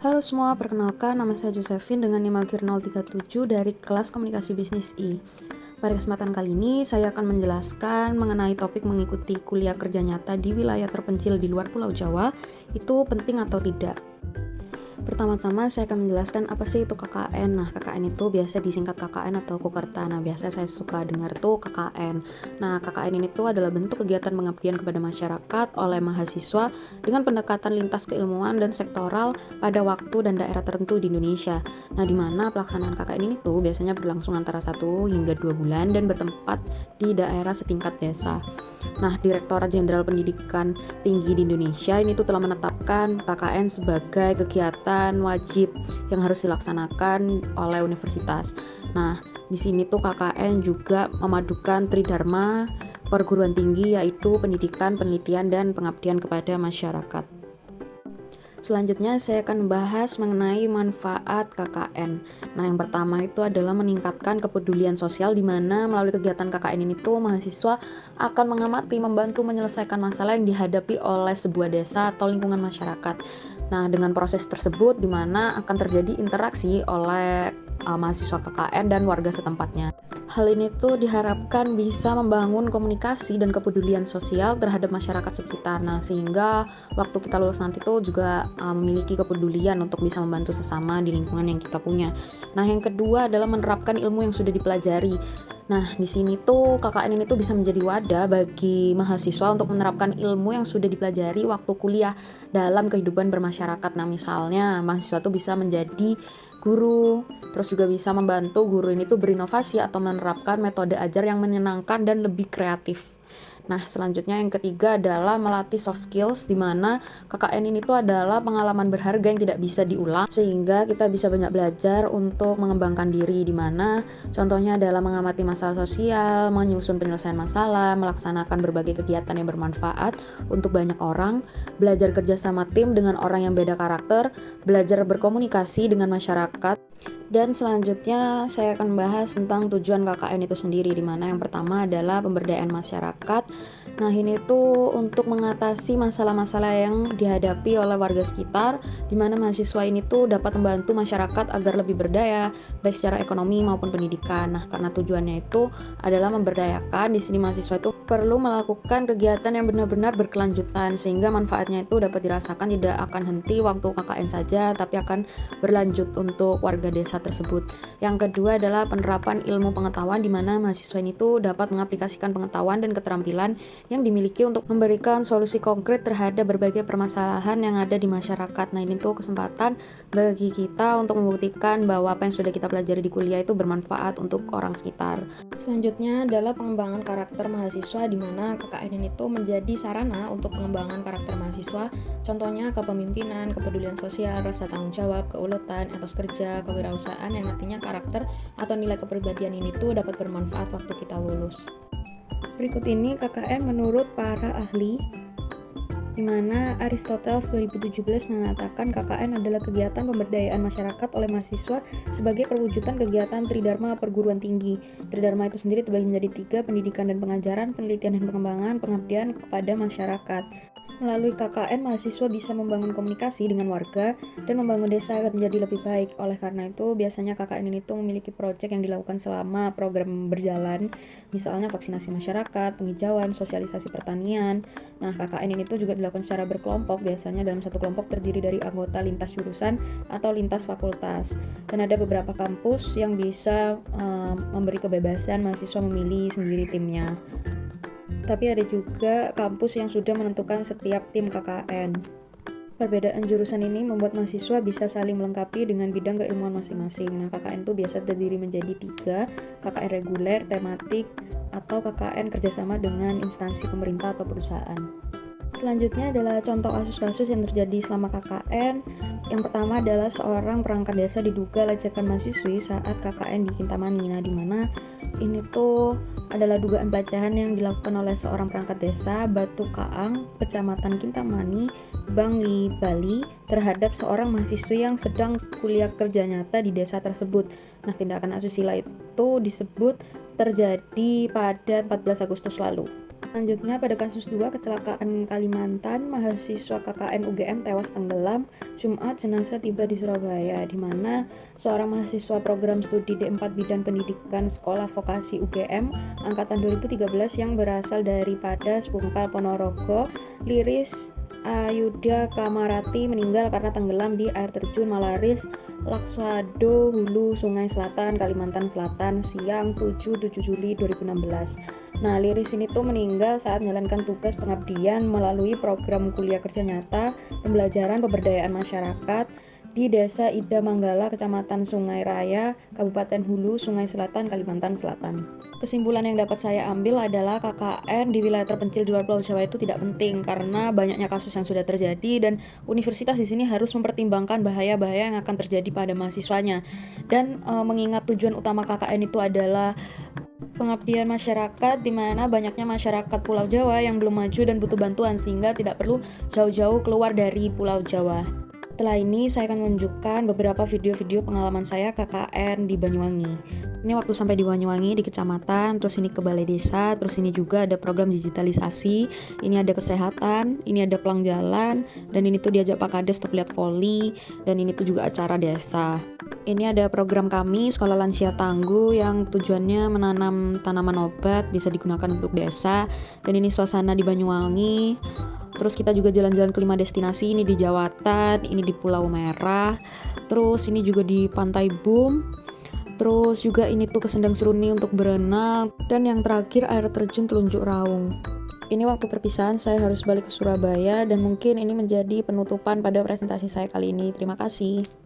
Halo semua, perkenalkan nama saya Josephine dengan NIM Alkir 037 dari kelas Komunikasi Bisnis I. Pada kesempatan kali ini, saya akan menjelaskan mengenai topik mengikuti kuliah kerja nyata di wilayah terpencil di luar Pulau Jawa, itu penting atau tidak. Pertama-tama saya akan menjelaskan apa sih itu KKN. Nah, KKN itu biasa disingkat KKN atau Kukerta. Nah, biasa saya suka dengar tuh KKN. Nah, KKN ini tuh adalah bentuk kegiatan pengabdian kepada masyarakat oleh mahasiswa dengan pendekatan lintas keilmuan dan sektoral pada waktu dan daerah tertentu di Indonesia. Nah, di mana pelaksanaan KKN ini tuh biasanya berlangsung antara 1 hingga 2 bulan dan bertempat di daerah setingkat desa. Nah, Direktorat Jenderal Pendidikan Tinggi di Indonesia ini tuh telah menetapkan KKN sebagai kegiatan wajib yang harus dilaksanakan oleh universitas. Nah, di sini tuh KKN juga memadukan tridharma perguruan tinggi, yaitu pendidikan, penelitian, dan pengabdian kepada masyarakat. Selanjutnya saya akan membahas mengenai manfaat KKN. Nah, yang pertama itu adalah meningkatkan kepedulian sosial, di mana melalui kegiatan KKN ini tuh mahasiswa akan mengamati, membantu menyelesaikan masalah yang dihadapi oleh sebuah desa atau lingkungan masyarakat. Nah, dengan proses tersebut di mana akan terjadi interaksi oleh mahasiswa KKN dan warga setempatnya. Hal ini tuh diharapkan bisa membangun komunikasi dan kepedulian sosial terhadap masyarakat sekitar. Nah, sehingga waktu kita lulus nanti tuh juga memiliki kepedulian untuk bisa membantu sesama di lingkungan yang kita punya. Nah, yang kedua adalah menerapkan ilmu yang sudah dipelajari. Nah, di sini tuh KKN ini tuh bisa menjadi wadah bagi mahasiswa untuk menerapkan ilmu yang sudah dipelajari waktu kuliah dalam kehidupan bermasyarakat. Nah, misalnya mahasiswa tuh bisa menjadi guru, terus juga bisa membantu guru ini tuh berinovasi atau menerapkan metode ajar yang menyenangkan dan lebih kreatif. Nah, selanjutnya yang ketiga adalah melatih soft skills, di mana KKN ini tuh adalah pengalaman berharga yang tidak bisa diulang, sehingga kita bisa banyak belajar untuk mengembangkan diri, di mana contohnya adalah mengamati masalah sosial, menyusun penyelesaian masalah, melaksanakan berbagai kegiatan yang bermanfaat untuk banyak orang, belajar kerja sama tim dengan orang yang beda karakter, belajar berkomunikasi dengan masyarakat. Dan selanjutnya saya akan membahas tentang tujuan KKN itu sendiri, di mana yang pertama adalah pemberdayaan masyarakat. Nah, ini tuh untuk mengatasi masalah-masalah yang dihadapi oleh warga sekitar, di mana mahasiswa ini tuh dapat membantu masyarakat agar lebih berdaya, baik secara ekonomi maupun pendidikan. Nah, karena tujuannya itu adalah memberdayakan, di sini mahasiswa itu perlu melakukan kegiatan yang benar-benar berkelanjutan, sehingga manfaatnya itu dapat dirasakan tidak akan henti waktu KKN saja, tapi akan berlanjut untuk warga desa tersebut. Yang kedua adalah penerapan ilmu pengetahuan, di mana mahasiswa ini tuh dapat mengaplikasikan pengetahuan dan keterampilan yang dimiliki untuk memberikan solusi konkret terhadap berbagai permasalahan yang ada di masyarakat. Nah, ini tuh kesempatan bagi kita untuk membuktikan bahwa apa yang sudah kita pelajari di kuliah itu bermanfaat untuk orang sekitar. Selanjutnya adalah pengembangan karakter mahasiswa, di mana KKN ini tuh menjadi sarana untuk pengembangan karakter mahasiswa, contohnya kepemimpinan, kepedulian sosial, rasa tanggung jawab, keuletan, etos kerja, kewirausahaan, yang nantinya karakter atau nilai kepribadian ini tuh dapat bermanfaat waktu kita lulus. Berikut ini KKN menurut para ahli, di mana Aristoteles 2017 mengatakan KKN adalah kegiatan pemberdayaan masyarakat oleh mahasiswa sebagai perwujudan kegiatan tridharma perguruan tinggi. Tridharma itu sendiri terbagi menjadi 3: pendidikan dan pengajaran, penelitian dan pengembangan, pengabdian kepada masyarakat. Melalui KKN, mahasiswa bisa membangun komunikasi dengan warga dan membangun desa agar menjadi lebih baik. Oleh karena itu, biasanya KKN ini tuh memiliki proyek yang dilakukan selama program berjalan, misalnya vaksinasi masyarakat, penghijauan, sosialisasi pertanian. Nah, KKN ini tuh juga dilakukan secara berkelompok, biasanya dalam satu kelompok terdiri dari anggota lintas jurusan atau lintas fakultas. Dan ada beberapa kampus yang bisa memberi kebebasan mahasiswa memilih sendiri timnya. Tapi ada juga kampus yang sudah menentukan setiap tim KKN. Perbedaan jurusan ini membuat mahasiswa bisa saling melengkapi dengan bidang keilmuan masing-masing. Nah, KKN itu biasa terdiri menjadi 3: KKN reguler, tematik, atau KKN kerjasama dengan instansi pemerintah atau perusahaan. Selanjutnya adalah contoh kasus-kasus yang terjadi selama KKN. Yang pertama adalah seorang perangkat desa diduga lecehkan mahasiswi saat KKN di Kintamani. Nah, di mana ini tuh adalah dugaan pelecehan yang dilakukan oleh seorang perangkat desa Batu Kaang, Kecamatan Kintamani, Bangli, Bali, terhadap seorang mahasiswi yang sedang kuliah kerja nyata di desa tersebut. Nah, tindakan asusila itu disebut terjadi pada 14 Agustus lalu. Selanjutnya pada kasus 2 kecelakaan Kalimantan, mahasiswa KKN UGM tewas tenggelam, Jumat jenazah tiba di Surabaya, di mana seorang mahasiswa program studi D4 Bidang Pendidikan Sekolah Vokasi UGM angkatan 2013 yang berasal daripada Spungkal Ponorogo, Liris Ayuda Kamarati meninggal karena tenggelam di air terjun Malaris, Lakswado, Hulu, Sungai Selatan, Kalimantan Selatan, siang 7 Juli 2016. Nah, Liris ini tuh meninggal saat menjalankan tugas pengabdian melalui program kuliah kerja nyata pembelajaran pemberdayaan masyarakat di Desa Ida Manggala, Kecamatan Sungai Raya, Kabupaten Hulu, Sungai Selatan, Kalimantan Selatan. Kesimpulan yang dapat saya ambil adalah KKN di wilayah terpencil di luar Pulau Jawa itu tidak penting karena banyaknya kasus yang sudah terjadi dan universitas di sini harus mempertimbangkan bahaya-bahaya yang akan terjadi pada mahasiswanya. Dan mengingat tujuan utama KKN itu adalah pengabdian masyarakat, di mana banyaknya masyarakat Pulau Jawa yang belum maju dan butuh bantuan sehingga tidak perlu jauh-jauh keluar dari Pulau Jawa. Setelah ini saya akan menunjukkan beberapa video-video pengalaman saya KKN di Banyuwangi. Ini waktu sampai di Banyuwangi di kecamatan, terus ini ke balai desa, terus ini juga ada program digitalisasi, ini ada kesehatan, ini ada pelang jalan, dan ini tuh diajak Pak Kades untuk lihat voli, dan ini tuh juga acara desa. Ini ada program kami Sekolah Lansia Tangguh yang tujuannya menanam tanaman obat bisa digunakan untuk desa, dan ini suasana di Banyuwangi. Terus kita juga jalan-jalan ke 5 destinasi, ini di Jawatan, ini di Pulau Merah, terus ini juga di Pantai Bum, terus juga ini tuh ke Sendang Seruni untuk berenang, dan yang terakhir air terjun Telunjuk Raung. Ini waktu perpisahan saya harus balik ke Surabaya dan mungkin ini menjadi penutupan pada presentasi saya kali ini. Terima kasih.